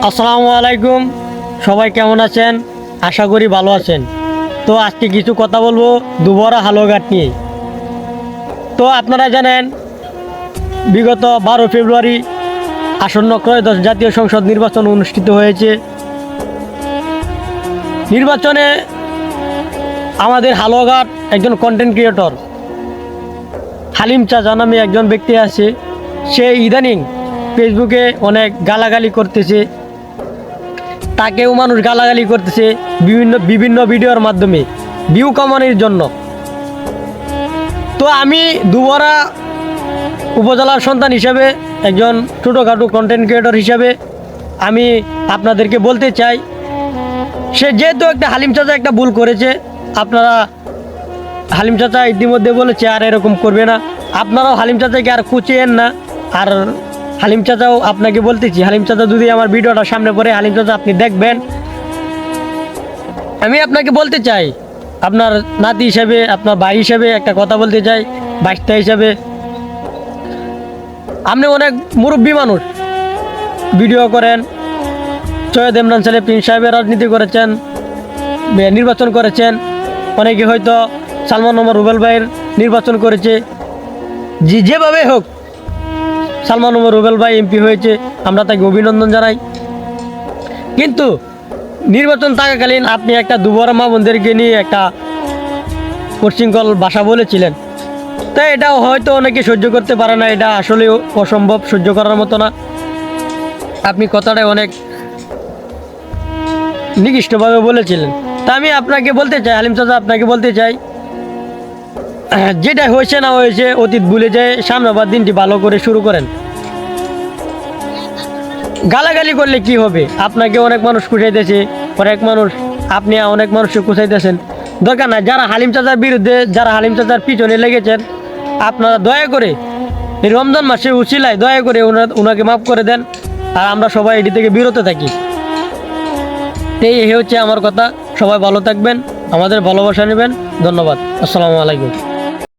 আসসালামু আলাইকুম। সবাই কেমন আছেন? আশা করি ভালো আছেন। তো আজকে কিছু কথা বলবো দুবরা হালুয়াঘাট নিয়ে। তো আপনারা জানেন বিগত 12 ফেব্রুয়ারি আসন্ন ত্রয়োদশ জাতীয় সংসদ নির্বাচন অনুষ্ঠিত হয়েছে। নির্বাচনে আমাদের হালুয়াঘাট একজন কন্টেন্ট ক্রিয়েটর হালিম চাচা নামে একজন ব্যক্তি আছে। সে ইদানিং ফেসবুকে অনেক গালাগালি করতেছে, তাকেও মানুষ গালাগালি করতেছে বিভিন্ন ভিডিওর মাধ্যমে ভিউ কামানোর জন্য। তো আমি দুবরা উপজেলার সন্তান হিসাবে, একজন ছোটোখাটো কন্টেন্ট ক্রিয়েটর হিসাবে আমি আপনাদেরকে বলতে চাই, সে যেহেতু একটা হালিম চাচা একটা ভুল করেছে, আপনারা হালিম চাচা ইতিমধ্যে বলেছে আর এরকম করবে না। আপনারাও হালিম চাচাকে আর কুচিয়েন না। আর হালিম চাচাও আপনাকে বলতেছি, হালিম চাচা যদি আমার ভিডিওটা সামনে পড়ে, হালিম চাচা আপনি দেখবেন, আমি আপনাকে বলতে চাই, আপনার নাতি হিসাবে, আপনার ভাই হিসাবে একটা কথা বলতে চাই, বাচ্চা হিসাবে। আপনি অনেক মুরব্বী মানুষ, ভিডিও করেন, সৈয়দ ইমরান সাহেব প্রিন্স সাহেবের রাজনীতি করেছেন, নির্বাচন করেছেন, অনেকে হয়তো সালমান ওমর রুবেল ভাইয়ের নির্বাচন করেছে। যেভাবে হোক সালমান ওমর রুবেল ভাই এমপি হয়েছে, আমরা তাকে অভিনন্দন জানাই। কিন্তু নির্বাচন থাকাকালীন আপনি একটা দুবরা মা বোনদেরকে নিয়ে একটা উচ্ছৃঙ্খল ভাষা বলেছিলেন। তাই এটা হয়তো অনেকে সহ্য করতে পারে না, এটা আসলে অসম্ভব, সহ্য করার মতো না। আপনি কথাটা অনেক নিকৃষ্টভাবে বলেছিলেন। তা আমি আপনাকে বলতে চাই, হালিম চাচা আপনাকে বলতে চাই, যেটা হয়েছে না হয়েছে অতীত ভুলে যায়, সামনেবার দিনটি ভালো করে শুরু করেন। গালাগালি করলে কি হবে? আপনাকে অনেক মানুষ কুচাইতেছে, আপনি অনেক মানুষকে কুচাইতেছেন, দরকার নাই। যারা হালিম চাচার বিরুদ্ধে, যারা হালিম চাচার পিছনে লেগেছেন, আপনারা দয়া করে এই রমজান মাসে উছিলায় দয়া করে ওনাকে মাফ করে দেন, আর আমরা সবাই এটি থেকে বিরত থাকি। এই হচ্ছে আমার কথা। সবাই ভালো থাকবেন, আমাদের ভালোবাসা নেবেন। ধন্যবাদ। আসসালামু আলাইকুম।